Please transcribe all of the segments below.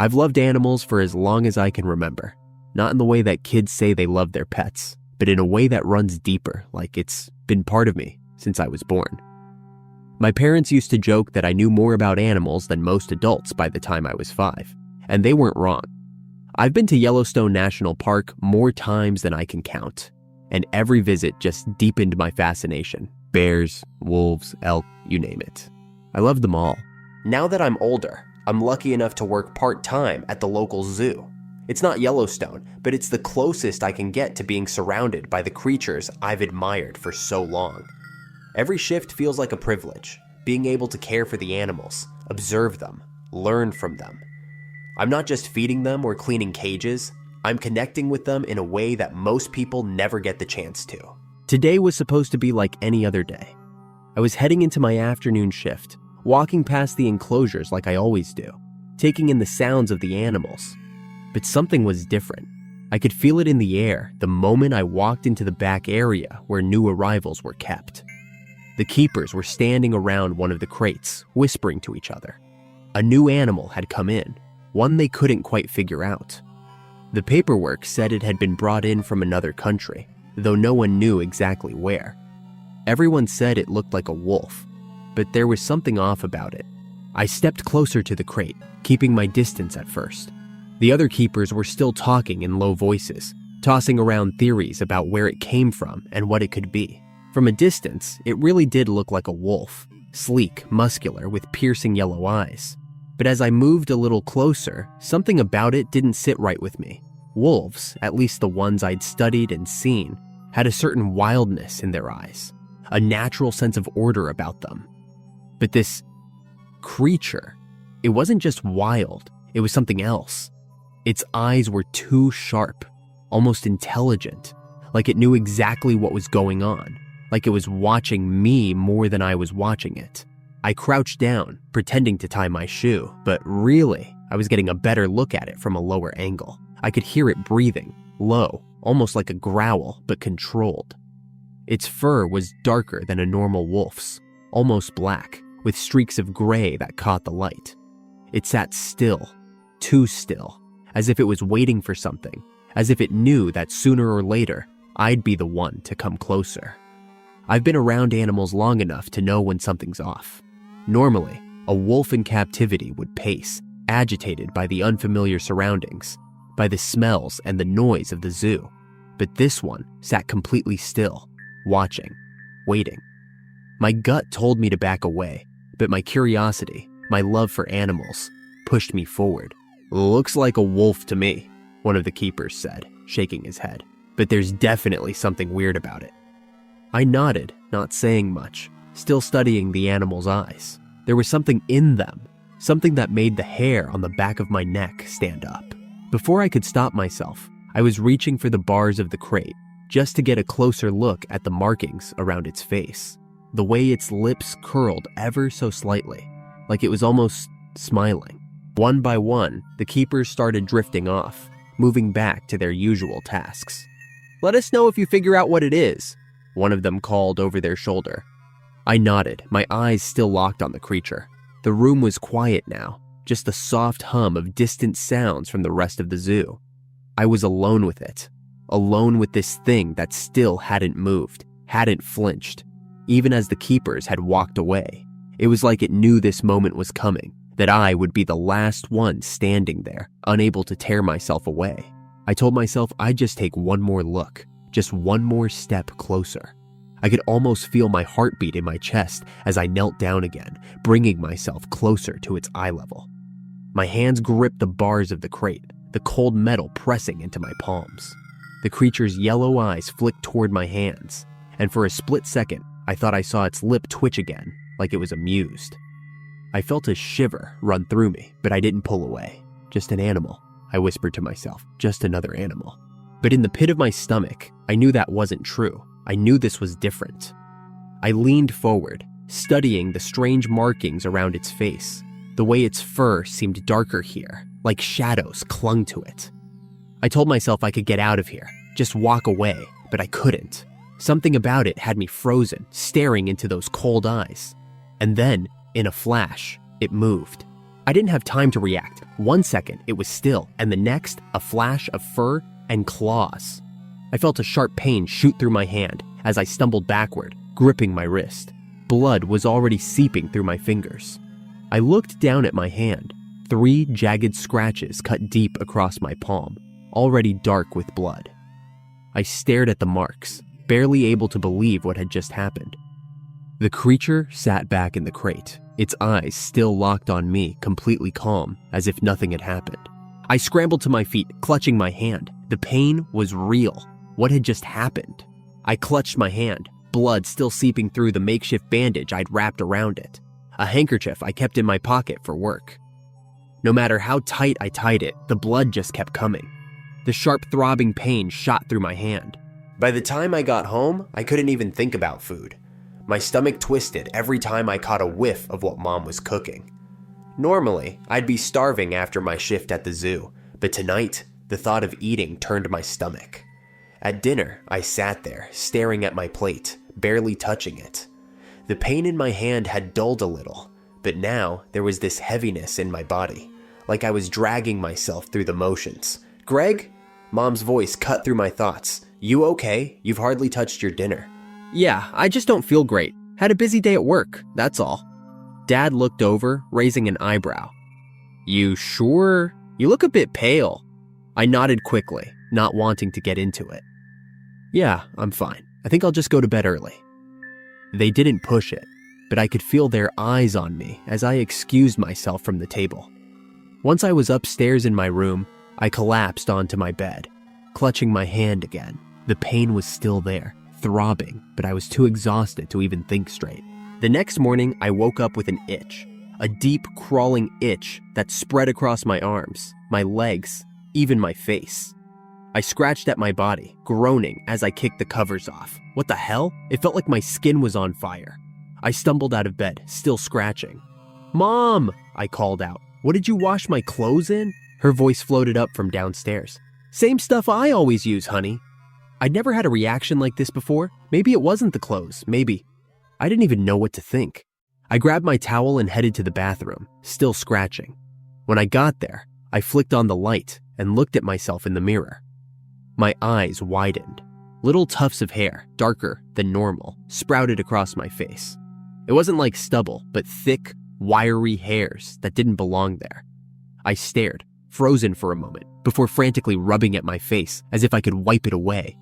I've loved animals for as long as I can remember. Not in the way that kids say they love their pets, but in a way that runs deeper, like it's been part of me since I was born. My parents used to joke that I knew more about animals than most adults by the time I was 5, and they weren't wrong. I've been to Yellowstone National Park more times than I can count, and every visit just deepened my fascination. Bears, wolves, elk, you name it. I loved them all. Now that I'm older, I'm lucky enough to work part-time at the local zoo. It's not Yellowstone, but it's the closest I can get to being surrounded by the creatures I've admired for so long. Every shift feels like a privilege, being able to care for the animals, observe them, learn from them. I'm not just feeding them or cleaning cages, I'm connecting with them in a way that most people never get the chance to. Today was supposed to be like any other day. I was heading into my afternoon shift, walking past the enclosures like I always do, taking in the sounds of the animals. But something was different. I could feel it in the air the moment I walked into the back area where new arrivals were kept. The keepers were standing around one of the crates, whispering to each other. A new animal had come in, one they couldn't quite figure out. The paperwork said it had been brought in from another country, though no one knew exactly where. Everyone said it looked like a wolf, but there was something off about it. I stepped closer to the crate, keeping my distance at first. The other keepers were still talking in low voices, tossing around theories about where it came from and what it could be. From a distance, it really did look like a wolf, sleek, muscular, with piercing yellow eyes. But as I moved a little closer, something about it didn't sit right with me. Wolves, at least the ones I'd studied and seen, had a certain wildness in their eyes, a natural sense of order about them. But this creature, it wasn't just wild, it was something else. Its eyes were too sharp, almost intelligent, like it knew exactly what was going on, like it was watching me more than I was watching it. I crouched down, pretending to tie my shoe, but really, I was getting a better look at it from a lower angle. I could hear it breathing, low, almost like a growl, but controlled. Its fur was darker than a normal wolf's, almost black, with streaks of gray that caught the light. It sat still, too still, as if it was waiting for something, as if it knew that sooner or later, I'd be the one to come closer. I've been around animals long enough to know when something's off. Normally, a wolf in captivity would pace, agitated by the unfamiliar surroundings, by the smells and the noise of the zoo. But this one sat completely still, watching, waiting. My gut told me to back away, but my curiosity, my love for animals, pushed me forward. "Looks like a wolf to me," one of the keepers said, shaking his head. "But there's definitely something weird about it." I nodded, not saying much, still studying the animal's eyes. There was something in them, something that made the hair on the back of my neck stand up. Before I could stop myself, I was reaching for the bars of the crate, just to get a closer look at the markings around its face. The way its lips curled ever so slightly, like it was almost smiling. One by one, the keepers started drifting off, moving back to their usual tasks. "Let us know if you figure out what it is," one of them called over their shoulder. I nodded, my eyes still locked on the creature. The room was quiet now, just the soft hum of distant sounds from the rest of the zoo. I was alone with it, alone with this thing that still hadn't moved, hadn't flinched, even as the keepers had walked away. It was like it knew this moment was coming, that I would be the last one standing there, unable to tear myself away. I told myself I'd just take one more look, just one more step closer. I could almost feel my heartbeat in my chest as I knelt down again, bringing myself closer to its eye level. My hands gripped the bars of the crate, the cold metal pressing into my palms. The creature's yellow eyes flicked toward my hands, and for a split second, I thought I saw its lip twitch again, like it was amused. I felt a shiver run through me, but I didn't pull away. "Just an animal," I whispered to myself, "just another animal." But in the pit of my stomach, I knew that wasn't true. I knew this was different. I leaned forward, studying the strange markings around its face, the way its fur seemed darker here, like shadows clung to it. I told myself I could get out of here, just walk away, but I couldn't. Something about it had me frozen, staring into those cold eyes. And then, in a flash, it moved. I didn't have time to react. 1 second, it was still, and the next, a flash of fur and claws. I felt a sharp pain shoot through my hand as I stumbled backward, gripping my wrist. Blood was already seeping through my fingers. I looked down at my hand. 3 jagged scratches cut deep across my palm, already dark with blood. I stared at the marks, barely able to believe what had just happened. The creature sat back in the crate, its eyes still locked on me, completely calm, as if nothing had happened. I scrambled to my feet, clutching my hand. The pain was real. What had just happened? I clutched my hand, blood still seeping through the makeshift bandage I'd wrapped around it. A handkerchief I kept in my pocket for work. No matter how tight I tied it, the blood just kept coming. The sharp throbbing pain shot through my hand. By the time I got home, I couldn't even think about food. My stomach twisted every time I caught a whiff of what Mom was cooking. Normally, I'd be starving after my shift at the zoo, but tonight, the thought of eating turned my stomach. At dinner, I sat there, staring at my plate, barely touching it. The pain in my hand had dulled a little, but now there was this heaviness in my body, like I was dragging myself through the motions. "Greg?" Mom's voice cut through my thoughts. "You okay? You've hardly touched your dinner." "Yeah, I just don't feel great. Had a busy day at work, that's all." Dad looked over, raising an eyebrow. "You sure? You look a bit pale." I nodded quickly, not wanting to get into it. "Yeah, I'm fine. I think I'll just go to bed early." They didn't push it, but I could feel their eyes on me as I excused myself from the table. Once I was upstairs in my room, I collapsed onto my bed, clutching my hand again. The pain was still there, throbbing, but I was too exhausted to even think straight. The next morning, I woke up with an itch, a deep, crawling itch that spread across my arms, my legs, even my face. I scratched at my body, groaning as I kicked the covers off. What the hell? It felt like my skin was on fire. I stumbled out of bed, still scratching. "Mom!" I called out. "What did you wash my clothes in?" Her voice floated up from downstairs. "Same stuff I always use, honey." I'd never had a reaction like this before. Maybe it wasn't the clothes, maybe. I didn't even know what to think. I grabbed my towel and headed to the bathroom, still scratching. When I got there, I flicked on the light and looked at myself in the mirror. My eyes widened. Little tufts of hair, darker than normal, sprouted across my face. It wasn't like stubble, but thick, wiry hairs that didn't belong there. I stared, frozen for a moment, before frantically rubbing at my face as if I could wipe it away.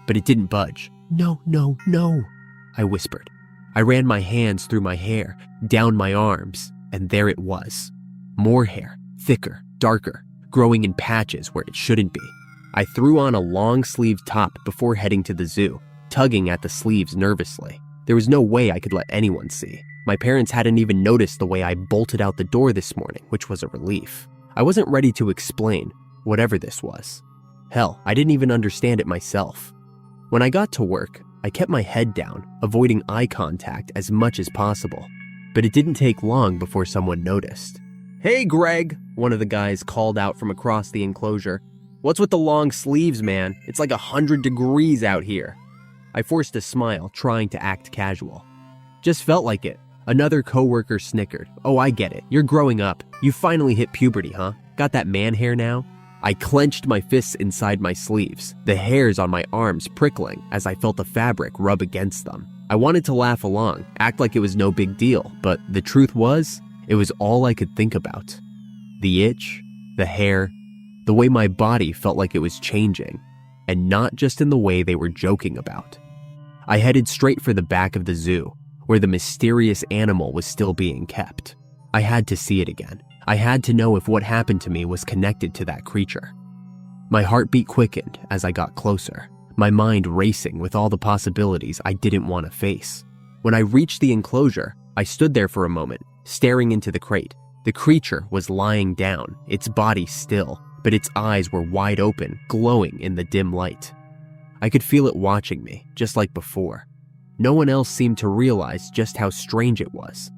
But it didn't budge. "No, no, no," I whispered. I ran my hands through my hair, down my arms, and there it was. More hair, thicker, darker, growing in patches where it shouldn't be. I threw on a long-sleeved top before heading to the zoo, tugging at the sleeves nervously. There was no way I could let anyone see. My parents hadn't even noticed the way I bolted out the door this morning, which was a relief. I wasn't ready to explain whatever this was. Hell, I didn't even understand it myself. When I got to work, I kept my head down, avoiding eye contact as much as possible. But it didn't take long before someone noticed. "Hey, Greg," one of the guys called out from across the enclosure. "What's with the long sleeves, man? It's like 100 degrees out here." I forced a smile, trying to act casual. "Just felt like it." Another coworker snickered. "Oh, I get it. You're growing up. You finally hit puberty, huh? Got that man hair now?" I clenched my fists inside my sleeves, the hairs on my arms prickling as I felt the fabric rub against them. I wanted to laugh along, act like it was no big deal, but the truth was, it was all I could think about. The itch, the hair, the way my body felt like it was changing, and not just in the way they were joking about. I headed straight for the back of the zoo, where the mysterious animal was still being kept. I had to see it again. I had to know if what happened to me was connected to that creature. My heartbeat quickened as I got closer, my mind racing with all the possibilities I didn't want to face. When I reached the enclosure, I stood there for a moment, staring into the crate. The creature was lying down, its body still, but its eyes were wide open, glowing in the dim light. I could feel it watching me, just like before. No one else seemed to realize just how strange it was.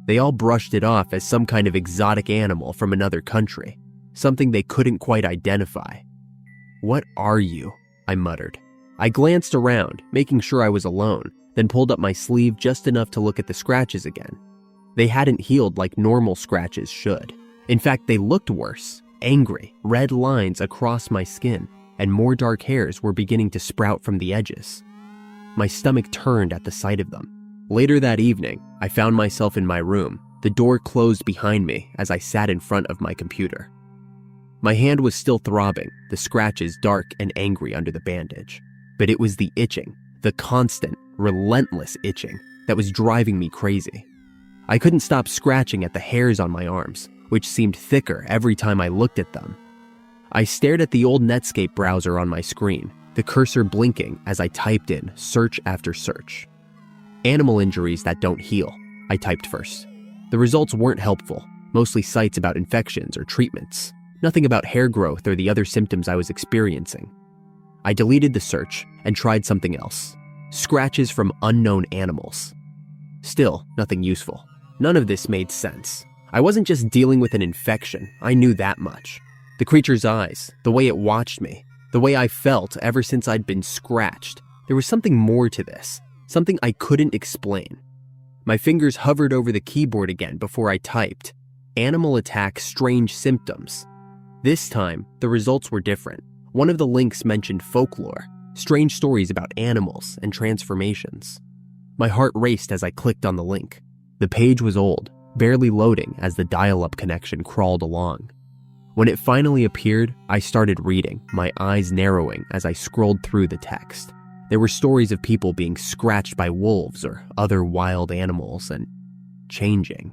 They all brushed it off as some kind of exotic animal from another country, something they couldn't quite identify. "What are you?" I muttered. I glanced around, making sure I was alone, then pulled up my sleeve just enough to look at the scratches again. They hadn't healed like normal scratches should. In fact, they looked worse, angry, red lines across my skin, and more dark hairs were beginning to sprout from the edges. My stomach turned at the sight of them. Later that evening, I found myself in my room, the door closed behind me as I sat in front of my computer. My hand was still throbbing, the scratches dark and angry under the bandage. But it was the itching, the constant, relentless itching, that was driving me crazy. I couldn't stop scratching at the hairs on my arms, which seemed thicker every time I looked at them. I stared at the old Netscape browser on my screen, the cursor blinking as I typed in search after search. Animal injuries that don't heal, I typed first. The results weren't helpful, mostly sites about infections or treatments, nothing about hair growth or the other symptoms I was experiencing. I deleted the search and tried something else. Scratches from unknown animals. Still, nothing useful. None of this made sense. I wasn't just dealing with an infection, I knew that much. The creature's eyes, the way it watched me, the way I felt ever since I'd been scratched. There was something more to this, something I couldn't explain. My fingers hovered over the keyboard again before I typed, "Animal attack strange symptoms." This time, the results were different. One of the links mentioned folklore, strange stories about animals and transformations. My heart raced as I clicked on the link. The page was old, barely loading as the dial-up connection crawled along. When it finally appeared, I started reading, my eyes narrowing as I scrolled through the text. There were stories of people being scratched by wolves or other wild animals and changing.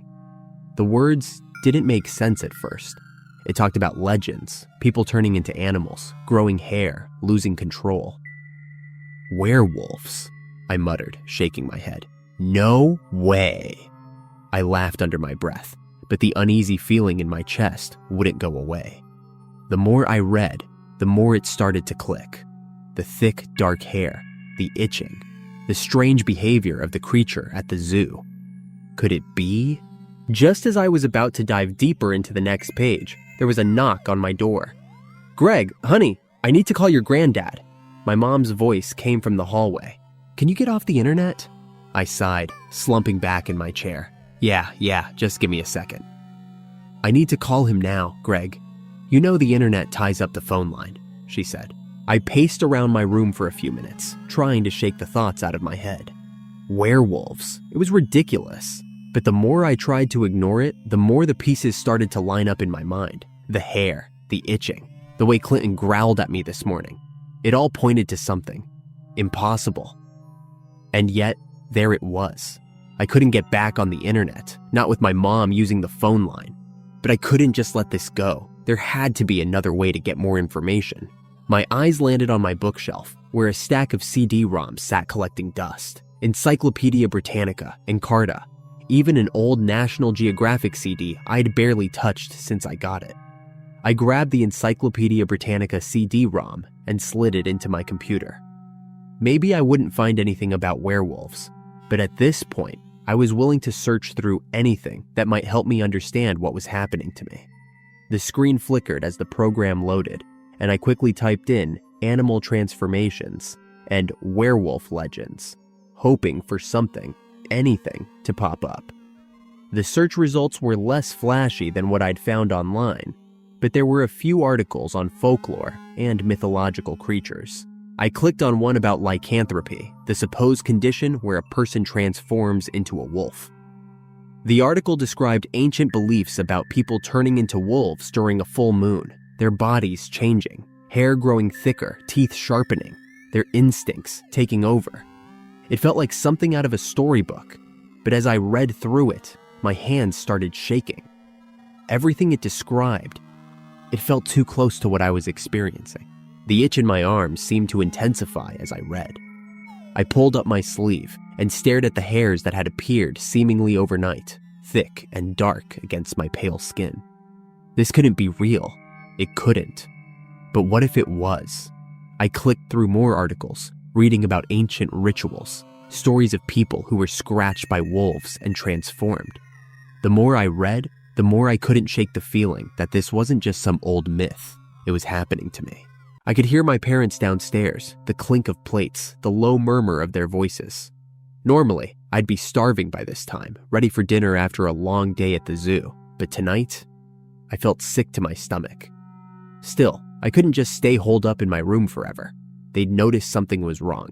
The words didn't make sense at first. It talked about legends, people turning into animals, growing hair, losing control. Werewolves, I muttered, shaking my head. No way. I laughed under my breath, but the uneasy feeling in my chest wouldn't go away. The more I read, the more it started to click. The thick, dark hair, the itching, the strange behavior of the creature at the zoo. Could it be? Just as I was about to dive deeper into the next page, there was a knock on my door. "Greg, honey, I need to call your granddad." My mom's voice came from the hallway. "Can you get off the internet?" I sighed, slumping back in my chair. Yeah, just give me a second. "I need to call him now, Greg. You know the internet ties up the phone line," she said. I paced around my room for a few minutes, trying to shake the thoughts out of my head. Werewolves. It was ridiculous. But the more I tried to ignore it, the more the pieces started to line up in my mind. The hair, the itching, the way Clinton growled at me this morning. It all pointed to something. Impossible. And yet, there it was. I couldn't get back on the internet, not with my mom using the phone line. But I couldn't just let this go. There had to be another way to get more information. My eyes landed on my bookshelf, where a stack of CD-ROMs sat collecting dust. Encyclopedia Britannica, Encarta, even an old National Geographic CD I'd barely touched since I got it. I grabbed the Encyclopedia Britannica CD-ROM and slid it into my computer. Maybe I wouldn't find anything about werewolves, but at this point, I was willing to search through anything that might help me understand what was happening to me. The screen flickered as the program loaded, and I quickly typed in animal transformations and werewolf legends, hoping for something, anything, to pop up. The search results were less flashy than what I'd found online, but there were a few articles on folklore and mythological creatures. I clicked on one about lycanthropy, the supposed condition where a person transforms into a wolf. The article described ancient beliefs about people turning into wolves during a full moon, their bodies changing, hair growing thicker, teeth sharpening, their instincts taking over. It felt like something out of a storybook, but as I read through it, my hands started shaking. Everything it described, it felt too close to what I was experiencing. The itch in my arms seemed to intensify as I read. I pulled up my sleeve and stared at the hairs that had appeared seemingly overnight, thick and dark against my pale skin. This couldn't be real. It couldn't. But what if it was? I clicked through more articles, reading about ancient rituals, stories of people who were scratched by wolves and transformed. The more I read, the more I couldn't shake the feeling that this wasn't just some old myth. It was happening to me. I could hear my parents downstairs, the clink of plates, the low murmur of their voices. Normally, I'd be starving by this time, ready for dinner after a long day at the zoo, but tonight, I felt sick to my stomach. Still, I couldn't just stay holed up in my room forever. They'd noticed something was wrong.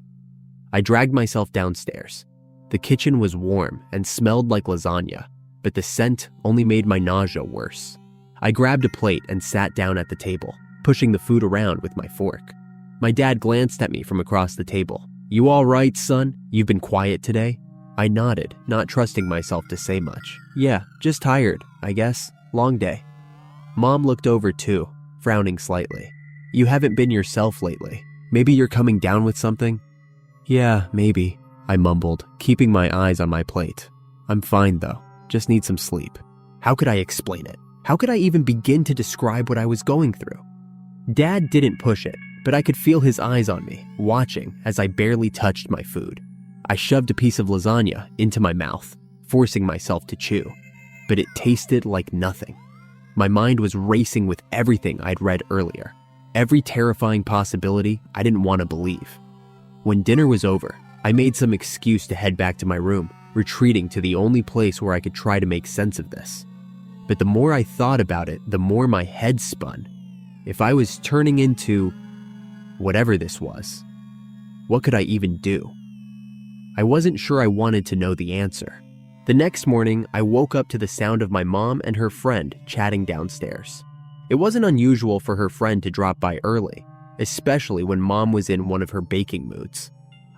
I dragged myself downstairs. The kitchen was warm and smelled like lasagna, but the scent only made my nausea worse. I grabbed a plate and sat down at the table, pushing the food around with my fork. My dad glanced at me from across the table. "You all right, son? You've been quiet today?" I nodded, not trusting myself to say much. "Yeah, just tired, I guess. Long day." Mom looked over too, frowning slightly. "You haven't been yourself lately. Maybe you're coming down with something?" "Yeah, maybe," I mumbled, keeping my eyes on my plate. "I'm fine though, just need some sleep." How could I explain it? How could I even begin to describe what I was going through? Dad didn't push it, but I could feel his eyes on me, watching as I barely touched my food. I shoved a piece of lasagna into my mouth, forcing myself to chew, but it tasted like nothing. My mind was racing with everything I'd read earlier, every terrifying possibility I didn't want to believe. When dinner was over, I made some excuse to head back to my room, retreating to the only place where I could try to make sense of this. But the more I thought about it, the more my head spun. If I was turning into whatever this was, what could I even do? I wasn't sure I wanted to know the answer. The next morning, I woke up to the sound of my mom and her friend chatting downstairs. It wasn't unusual for her friend to drop by early, especially when Mom was in one of her baking moods.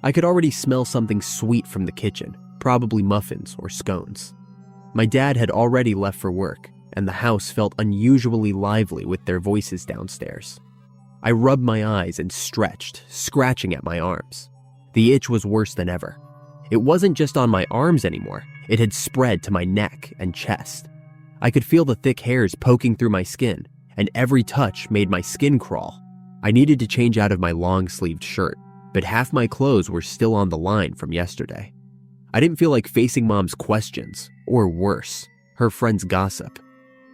I could already smell something sweet from the kitchen, probably muffins or scones. My dad had already left for work, and the house felt unusually lively with their voices downstairs. I rubbed my eyes and stretched, scratching at my arms. The itch was worse than ever. It wasn't just on my arms anymore, it had spread to my neck and chest. I could feel the thick hairs poking through my skin, and every touch made my skin crawl. I needed to change out of my long-sleeved shirt, but half my clothes were still on the line from yesterday. I didn't feel like facing Mom's questions, or worse, her friend's gossip.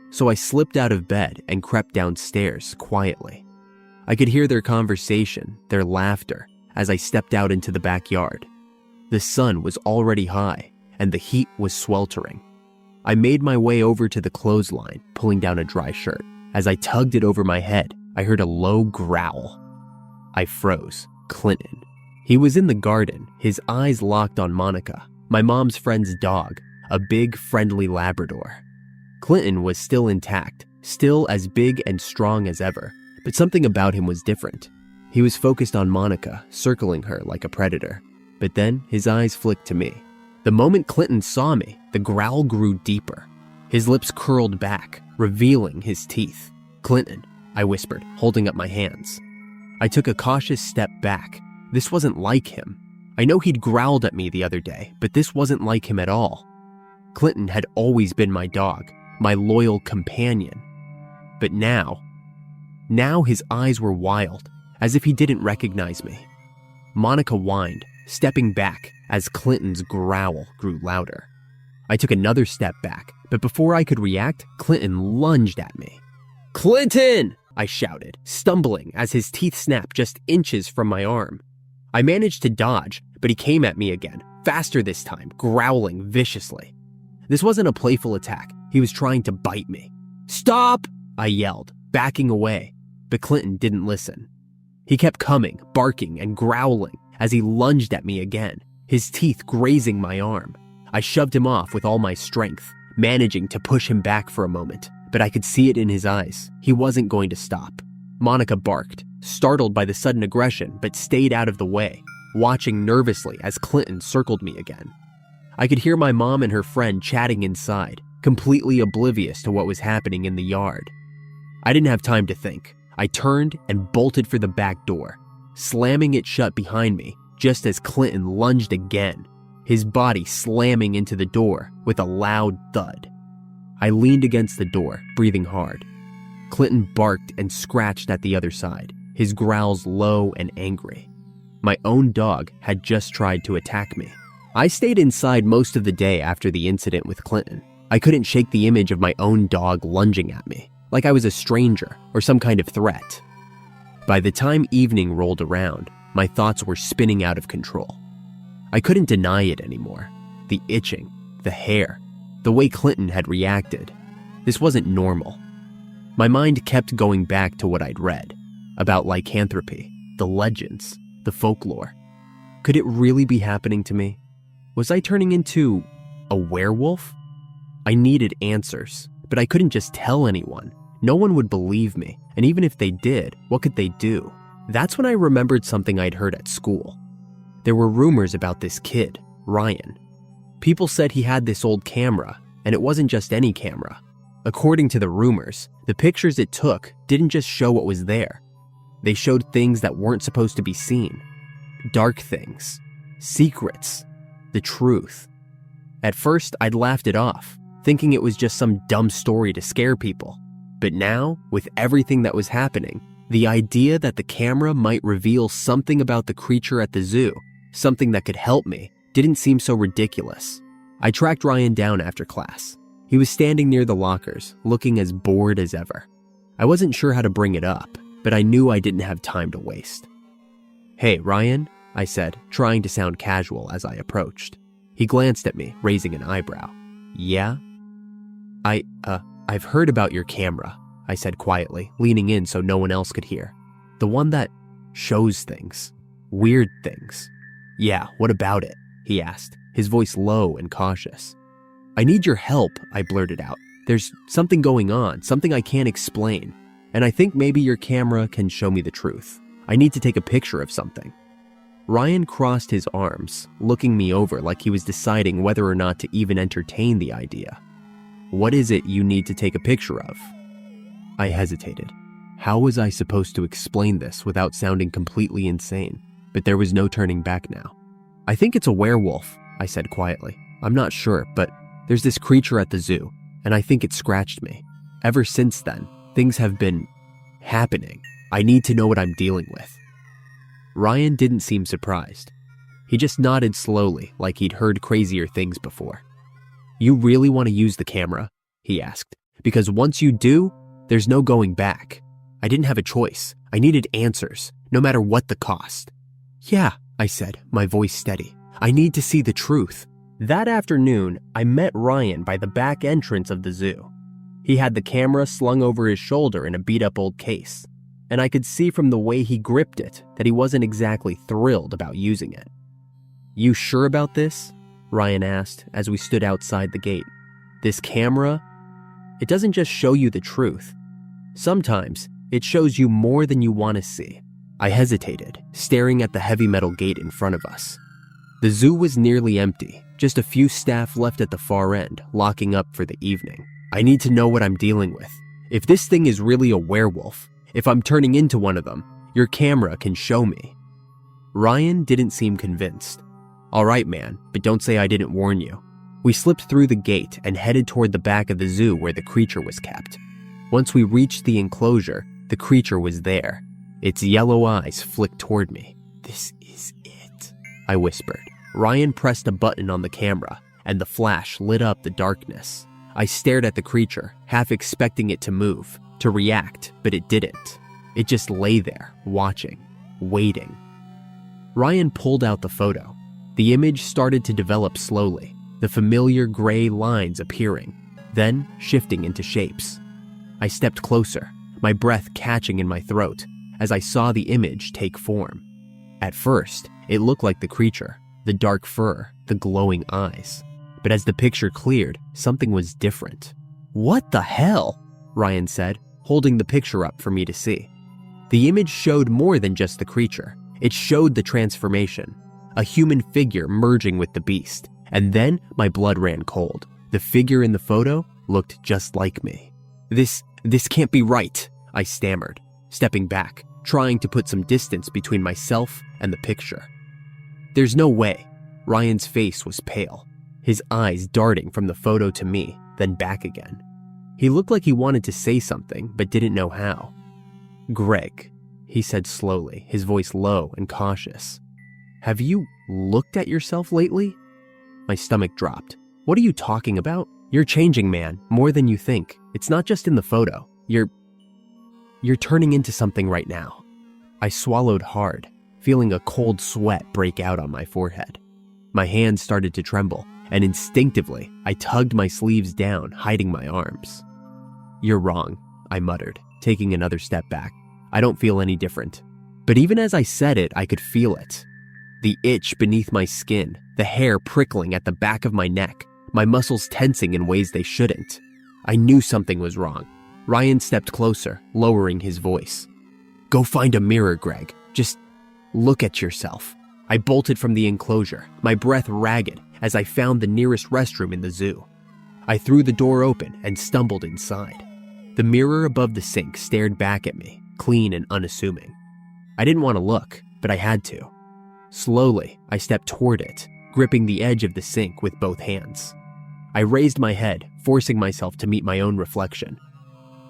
So I slipped out of bed and crept downstairs quietly. I could hear their conversation, their laughter, as I stepped out into the backyard. The sun was already high, and the heat was sweltering. I made my way over to the clothesline, pulling down a dry shirt. As I tugged it over my head, I heard a low growl. I froze. Clinton. He was in the garden, his eyes locked on Monica, my mom's friend's dog, a big, friendly Labrador. Clinton was still intact, still as big and strong as ever, but something about him was different. He was focused on Monica, circling her like a predator. But then his eyes flicked to me. The moment Clinton saw me, the growl grew deeper. His lips curled back, revealing his teeth. "Clinton," I whispered, holding up my hands. I took a cautious step back. This wasn't like him. I know he'd growled at me the other day, but this wasn't like him at all. Clinton had always been my dog, my loyal companion. But now his eyes were wild, as if he didn't recognize me. Monica whined, stepping back as Clinton's growl grew louder. I took another step back, but before I could react, Clinton lunged at me. "Clinton!" I shouted, stumbling as his teeth snapped just inches from my arm. I managed to dodge, but he came at me again, faster this time, growling viciously. This wasn't a playful attack. He was trying to bite me. "Stop!" I yelled, backing away, but Clinton didn't listen. He kept coming, barking and growling as he lunged at me again, his teeth grazing my arm. I shoved him off with all my strength, managing to push him back for a moment, but I could see it in his eyes. He wasn't going to stop. Monica barked, startled by the sudden aggression, but stayed out of the way, watching nervously as Clinton circled me again. I could hear my mom and her friend chatting inside, completely oblivious to what was happening in the yard. I didn't have time to think. I turned and bolted for the back door, slamming it shut behind me just as Clinton lunged again, his body slamming into the door with a loud thud. I leaned against the door, breathing hard. Clinton barked and scratched at the other side, his growls low and angry. My own dog had just tried to attack me. I stayed inside most of the day after the incident with Clinton. I couldn't shake the image of my own dog lunging at me, like I was a stranger or some kind of threat. By the time evening rolled around, my thoughts were spinning out of control. I couldn't deny it anymore. The itching, the hair, the way Clinton had reacted. This wasn't normal. My mind kept going back to what I'd read about lycanthropy, the legends, the folklore. Could it really be happening to me? Was I turning into a werewolf? I needed answers, but I couldn't just tell anyone. No one would believe me, and even if they did, what could they do? That's when I remembered something I'd heard at school. There were rumors about this kid, Ryan. People said he had this old camera, and it wasn't just any camera. According to the rumors, the pictures it took didn't just show what was there. They showed things that weren't supposed to be seen. Dark things, secrets, the truth. At first, I'd laughed it off, thinking it was just some dumb story to scare people. But now, with everything that was happening, the idea that the camera might reveal something about the creature at the zoo, something that could help me, didn't seem so ridiculous. I tracked Ryan down after class. He was standing near the lockers, looking as bored as ever. I wasn't sure how to bring it up, but I knew I didn't have time to waste. "Hey, Ryan," I said, trying to sound casual as I approached. He glanced at me, raising an eyebrow. "Yeah?" I've heard about your camera," I said quietly, leaning in so no one else could hear. "The one that shows things. Weird things." "Yeah, what about it?" he asked, his voice low and cautious. "I need your help," I blurted out. "There's something going on, something I can't explain, and I think maybe your camera can show me the truth. I need to take a picture of something." Ryan crossed his arms, looking me over like he was deciding whether or not to even entertain the idea. "What is it you need to take a picture of?" I hesitated. How was I supposed to explain this without sounding completely insane? But there was no turning back now. "I think it's a werewolf," I said quietly. "I'm not sure, but there's this creature at the zoo, and I think it scratched me. Ever since then, things have been happening. I need to know what I'm dealing with." Ryan didn't seem surprised. He just nodded slowly, like he'd heard crazier things before. "You really want to use the camera?" he asked. "Because once you do, there's no going back." I didn't have a choice. I needed answers, no matter what the cost. "Yeah," I said, my voice steady. "I need to see the truth." That afternoon, I met Ryan by the back entrance of the zoo. He had the camera slung over his shoulder in a beat-up old case, and I could see from the way he gripped it that he wasn't exactly thrilled about using it. "You sure about this?" Ryan asked as we stood outside the gate. "This camera, it doesn't just show you the truth. Sometimes it shows you more than you want to see." I hesitated, staring at the heavy metal gate in front of us. The zoo was nearly empty, just a few staff left at the far end, locking up for the evening. "I need to know what I'm dealing with. If this thing is really a werewolf, if I'm turning into one of them, your camera can show me." Ryan didn't seem convinced. "All right, man, but don't say I didn't warn you." We slipped through the gate and headed toward the back of the zoo where the creature was kept. Once we reached the enclosure, the creature was there. Its yellow eyes flicked toward me. "This is it," I whispered. Ryan pressed a button on the camera, and the flash lit up the darkness. I stared at the creature, half expecting it to move, to react, but it didn't. It just lay there, watching, waiting. Ryan pulled out the photo. The image started to develop slowly, the familiar gray lines appearing, then shifting into shapes. I stepped closer, my breath catching in my throat, as I saw the image take form. At first, it looked like the creature, the dark fur, the glowing eyes. But as the picture cleared, something was different. "What the hell?" Ryan said, holding the picture up for me to see. The image showed more than just the creature. It showed the transformation, a human figure merging with the beast. And then my blood ran cold. The figure in the photo looked just like me. This can't be right," I stammered, stepping back, trying to put some distance between myself and the picture. "There's no way." Ryan's face was pale, his eyes darting from the photo to me, then back again. He looked like he wanted to say something, but didn't know how. "Greg," he said slowly, his voice low and cautious. "Have you looked at yourself lately?" My stomach dropped. "What are you talking about? You're changing, man, more than you think. It's not just in the photo. You're turning into something right now." I swallowed hard, feeling a cold sweat break out on my forehead. My hands started to tremble, and instinctively, I tugged my sleeves down, hiding my arms. "You're wrong," I muttered, taking another step back. "I don't feel any different." But even as I said it, I could feel it. The itch beneath my skin, the hair prickling at the back of my neck, my muscles tensing in ways they shouldn't. I knew something was wrong. Ryan stepped closer, lowering his voice. "Go find a mirror, Greg. Just look at yourself." I bolted from the enclosure, my breath ragged, as I found the nearest restroom in the zoo. I threw the door open and stumbled inside. The mirror above the sink stared back at me, clean and unassuming. I didn't want to look, but I had to. Slowly, I stepped toward it, gripping the edge of the sink with both hands. I raised my head, forcing myself to meet my own reflection.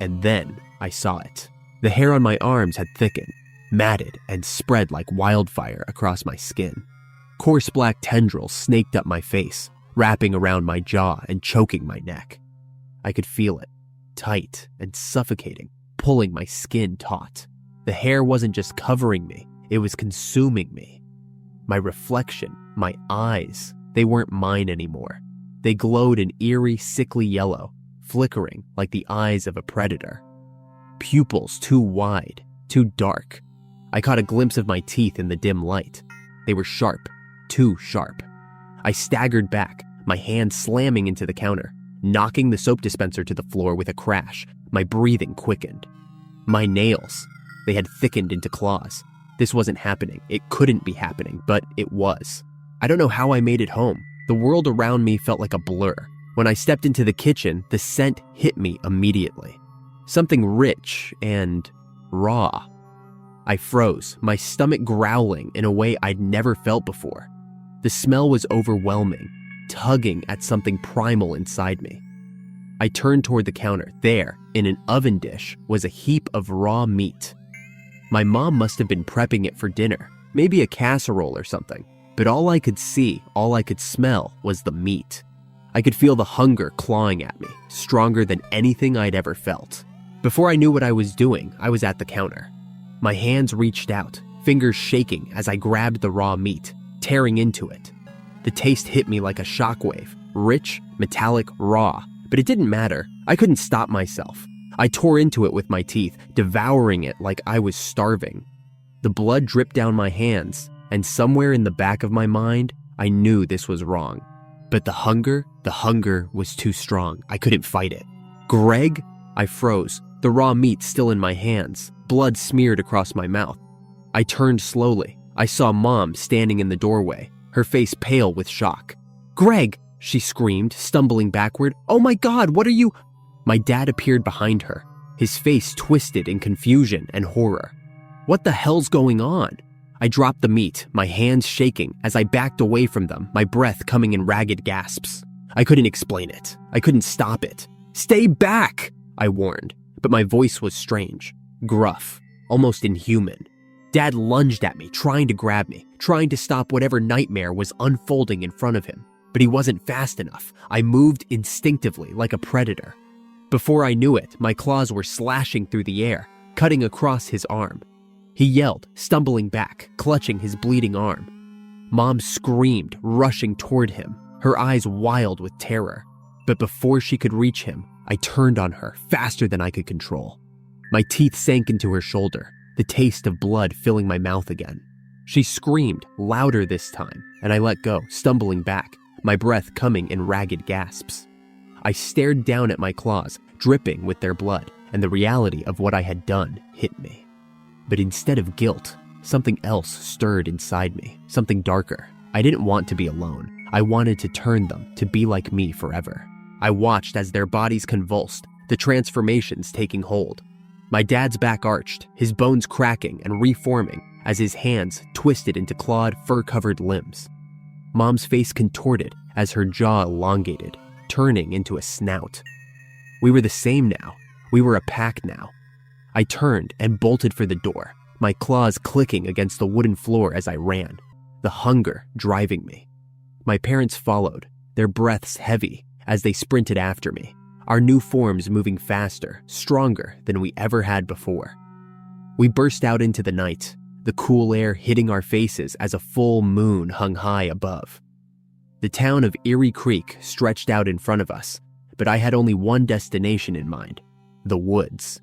And then I saw it. The hair on my arms had thickened, matted, and spread like wildfire across my skin. Coarse black tendrils snaked up my face, wrapping around my jaw and choking my neck. I could feel it, tight and suffocating, pulling my skin taut. The hair wasn't just covering me, it was consuming me. My reflection, my eyes, they weren't mine anymore. They glowed an eerie, sickly yellow, flickering like the eyes of a predator. Pupils too wide, too dark. I caught a glimpse of my teeth in the dim light. They were sharp, too sharp. I staggered back, my hand slamming into the counter, knocking the soap dispenser to the floor with a crash. My breathing quickened. My nails, they had thickened into claws. This wasn't happening. It couldn't be happening, but it was. I don't know how I made it home. The world around me felt like a blur. When I stepped into the kitchen, the scent hit me immediately. Something rich and raw. I froze, my stomach growling in a way I'd never felt before. The smell was overwhelming, tugging at something primal inside me. I turned toward the counter. There, in an oven dish, was a heap of raw meat. My mom must have been prepping it for dinner, maybe a casserole or something. But all I could see, all I could smell was the meat. I could feel the hunger clawing at me, stronger than anything I'd ever felt. Before I knew what I was doing, I was at the counter. My hands reached out, fingers shaking as I grabbed the raw meat, tearing into it. The taste hit me like a shockwave, rich, metallic, raw, but it didn't matter. I couldn't stop myself. I tore into it with my teeth, devouring it like I was starving. The blood dripped down my hands, and somewhere in the back of my mind, I knew this was wrong. But the hunger was too strong. I couldn't fight it. "Greg?" I froze, the raw meat still in my hands, blood smeared across my mouth. I turned slowly. I saw Mom standing in the doorway, her face pale with shock. "Greg!" she screamed, stumbling backward. "Oh my God, what are you—" My dad appeared behind her, his face twisted in confusion and horror. "What the hell's going on?" I dropped the meat, my hands shaking as I backed away from them, my breath coming in ragged gasps. I couldn't explain it. I couldn't stop it. "Stay back!" I warned, but my voice was strange, gruff, almost inhuman. Dad lunged at me, trying to grab me, trying to stop whatever nightmare was unfolding in front of him. But he wasn't fast enough. I moved instinctively like a predator. Before I knew it, my claws were slashing through the air, cutting across his arm. He yelled, stumbling back, clutching his bleeding arm. Mom screamed, rushing toward him, her eyes wild with terror. But before she could reach him, I turned on her faster than I could control. My teeth sank into her shoulder, the taste of blood filling my mouth again. She screamed, louder this time, and I let go, stumbling back, my breath coming in ragged gasps. I stared down at my claws, dripping with their blood, and the reality of what I had done hit me. But instead of guilt, something else stirred inside me, something darker. I didn't want to be alone. I wanted to turn them to be like me forever. I watched as their bodies convulsed, the transformations taking hold. My dad's back arched, his bones cracking and reforming as his hands twisted into clawed, fur-covered limbs. Mom's face contorted as her jaw elongated, turning into a snout. We were the same now. We were a pack now. I turned and bolted for the door, my claws clicking against the wooden floor as I ran, the hunger driving me. My parents followed, their breaths heavy as they sprinted after me, our new forms moving faster, stronger than we ever had before. We burst out into the night, the cool air hitting our faces as a full moon hung high above. The town of Erie Creek stretched out in front of us, but I had only one destination in mind: the woods.